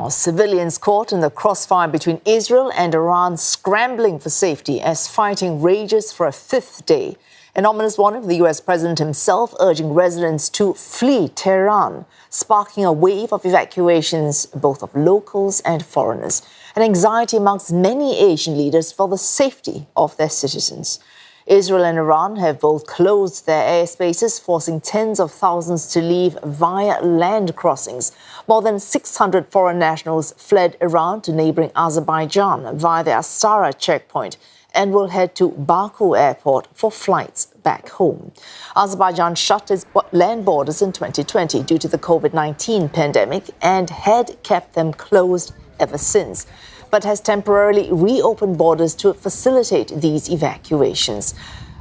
Civilians caught in the crossfire between Israel and Iran scrambling for safety as fighting rages for a fifth day. An ominous warning from the U.S. president himself urging residents to flee Tehran, sparking a wave of evacuations, both of locals and foreigners, and anxiety amongst many Asian leaders for the safety of their citizens. Israel and Iran have both closed their airspaces, forcing tens of thousands to leave via land crossings. More than 600 foreign nationals fled Iran to neighboring Azerbaijan via the Astara checkpoint and will head to Baku airport for flights back home. Azerbaijan shut its land borders in 2020 due to the COVID-19 pandemic and had kept them closed ever since, but has temporarily reopened borders to facilitate these evacuations.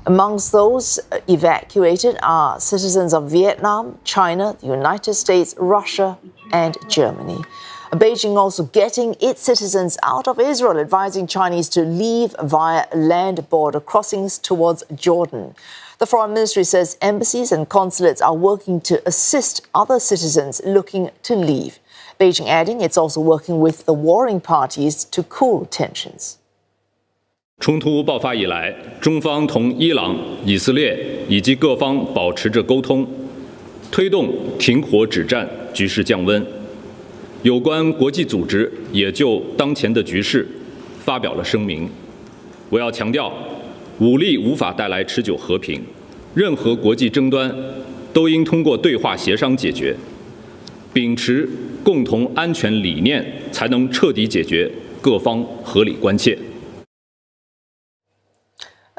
Amongst those evacuated are citizens of Vietnam, China, the United States, Russia, and Germany. Beijing also getting its citizens out of Israel, advising Chinese to leave via land border crossings towards Jordan. The Foreign Ministry says embassies and consulates are working to assist other citizens looking to leave. Beijing adding it's also working with the warring parties to cool tensions. 冲突爆发以来，中方同伊朗、以色列以及各方保持着沟通，推动停火止战，局势降温。有关国际组织也就当前的局势发表了声明。我要强调，武力无法带来持久和平，任何国际争端都应通过对话协商解决，秉持共同安全理念，才能彻底解决各方合理关切。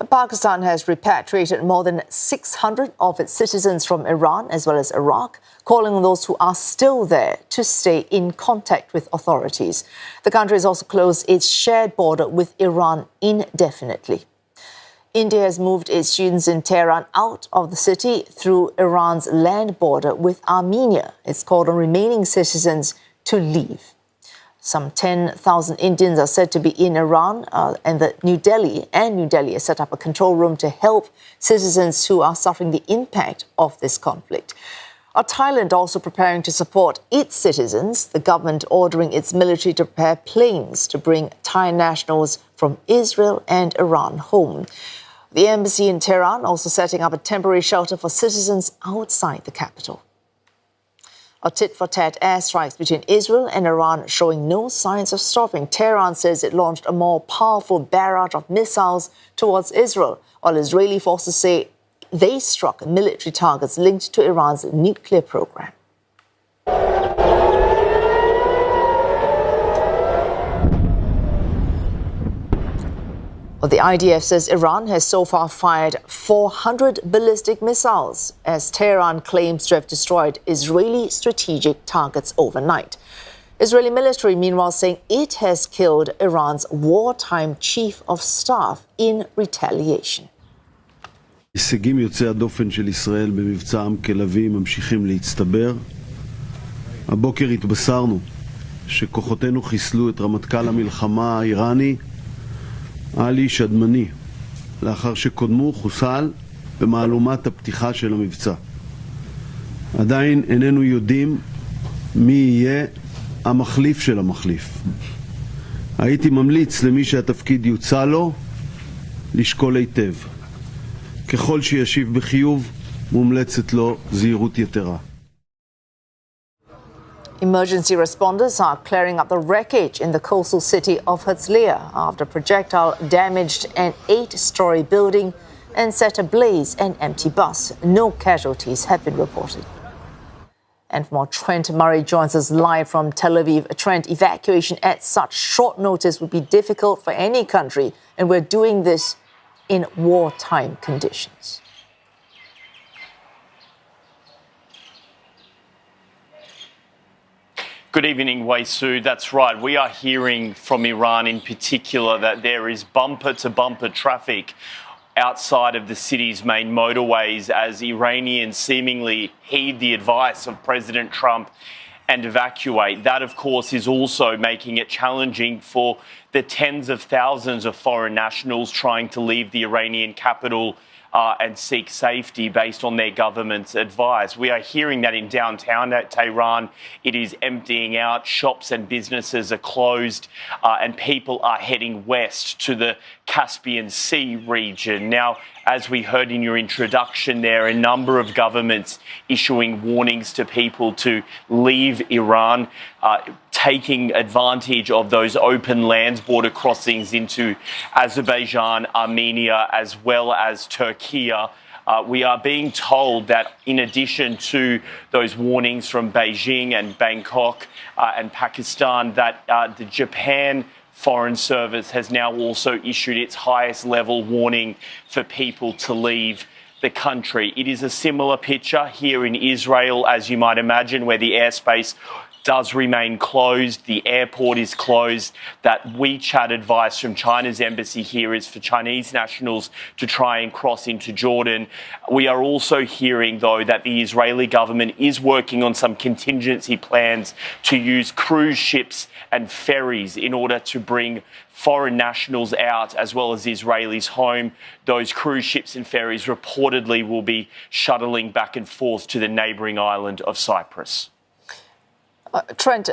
Pakistan has repatriated more than 600 of its citizens from Iran as well as Iraq, calling on those who are still there to stay in contact with authorities. The country has also closed its shared border with Iran indefinitely. India has moved its students in Tehran out of the city through Iran's land border with Armenia. It's called on remaining citizens to leave. Some 10,000 Indians are said to be in Iran, and New Delhi has set up a control room to help citizens who are suffering the impact of this conflict. Thailand also preparing to support its citizens, the government ordering its military to prepare planes to bring Thai nationals from Israel and Iran home. The embassy in Tehran also setting up a temporary shelter for citizens outside the capital. A tit-for-tat airstrikes between Israel and Iran showing no signs of stopping. Tehran says it launched a more powerful barrage of missiles towards Israel, while Israeli forces say they struck military targets linked to Iran's nuclear program. Well, the IDF says Iran has so far fired 400 ballistic missiles, as Tehran claims to have destroyed Israeli strategic targets overnight. Israeli military, meanwhile, saying it has killed Iran's wartime chief of staff in retaliation. הישגים יוצאי הדופן של ישראל במבצע עם כלבי ממשיכים להצטבר. הבוקר התבשרנו שכוחותינו חיסלו את רמטכ"ל המלחמה האיראני עלי שדמני, לאחר שקודמו חוסל במהלומת הפתיחה של המבצע. עדיין איננו יודעים מי יהיה המחליף של המחליף. הייתי ממליץ למי שהתפקיד יוצא לו לשקול היטב. ככל שישיב בחיוב, מומלצת לו זהירות יתרה. Emergency responders are clearing up the wreckage in the coastal city of Herzliya after a projectile damaged an 8-story building and set ablaze an empty bus. No casualties have been reported. And for more, Trent Murray joins us live from Tel Aviv. Trent, evacuation at such short notice would be difficult for any country, and we're doing this in wartime conditions. Good evening, Wei Su. That's right. We are hearing from Iran in particular that there is bumper-to-bumper traffic outside of the city's main motorways as Iranians seemingly heed the advice of President Trump and evacuate. That, of course, is also making it challenging for the tens of thousands of foreign nationals trying to leave the Iranian capital and seek safety based on their government's advice. We are hearing that in downtown Tehran, it is emptying out, shops and businesses are closed, and people are heading west to the Caspian Sea region. Now, as we heard in your introduction, there are a number of governments issuing warnings to people to leave Iran, taking advantage of those open lands, border crossings into Azerbaijan, Armenia, as well as Turkey. We are being told that in addition to those warnings from Beijing and Bangkok and Pakistan, that the Japan Foreign Service has now also issued its highest level warning for people to leave the country. It is a similar picture here in Israel, as you might imagine, where the airspace does remain closed. The airport is closed. That WeChat advice from China's embassy here is for Chinese nationals to try and cross into Jordan. We are also hearing, though, that the Israeli government is working on some contingency plans to use cruise ships and ferries in order to bring foreign nationals out as well as Israelis home. Those cruise ships and ferries reportedly will be shuttling back and forth to the neighbouring island of Cyprus. Trent,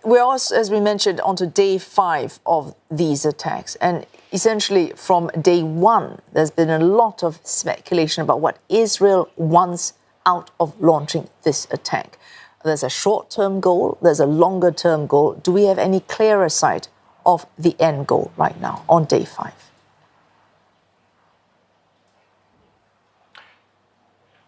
we're also, as we mentioned, onto day 5 of these attacks. And essentially from day 1, there's been a lot of speculation about what Israel wants out of launching this attack. There's a short-term goal, there's a longer-term goal. Do we have any clearer sight of the end goal right now on day 5?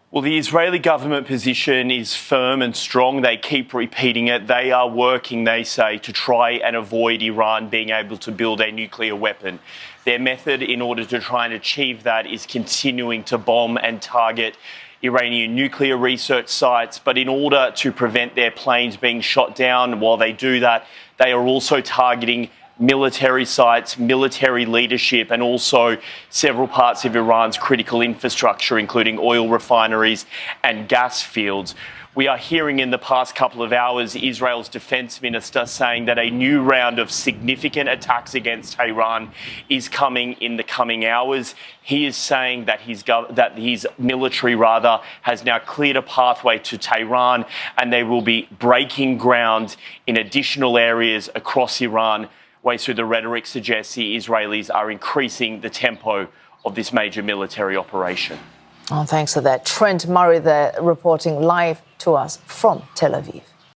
Well, the Israeli government position is firm and strong. They keep repeating it. They are working, they say, to try and avoid Iran being able to build a nuclear weapon. Their method in order to try and achieve that is continuing to bomb and target Iranian nuclear research sites. But in order to prevent their planes being shot down while they do that, they are also targeting military sites, military leadership, and also several parts of Iran's critical infrastructure, including oil refineries and gas fields. We are hearing in the past couple of hours Israel's defense minister saying that a new round of significant attacks against Tehran is coming in the coming hours. He is saying that his military has now cleared a pathway to Tehran, and they will be breaking ground in additional areas across Iran. Way through the rhetoric suggests the Israelis are increasing the tempo of this major military operation. Oh, thanks for that. Trent Murray there reporting live to us from Tel Aviv.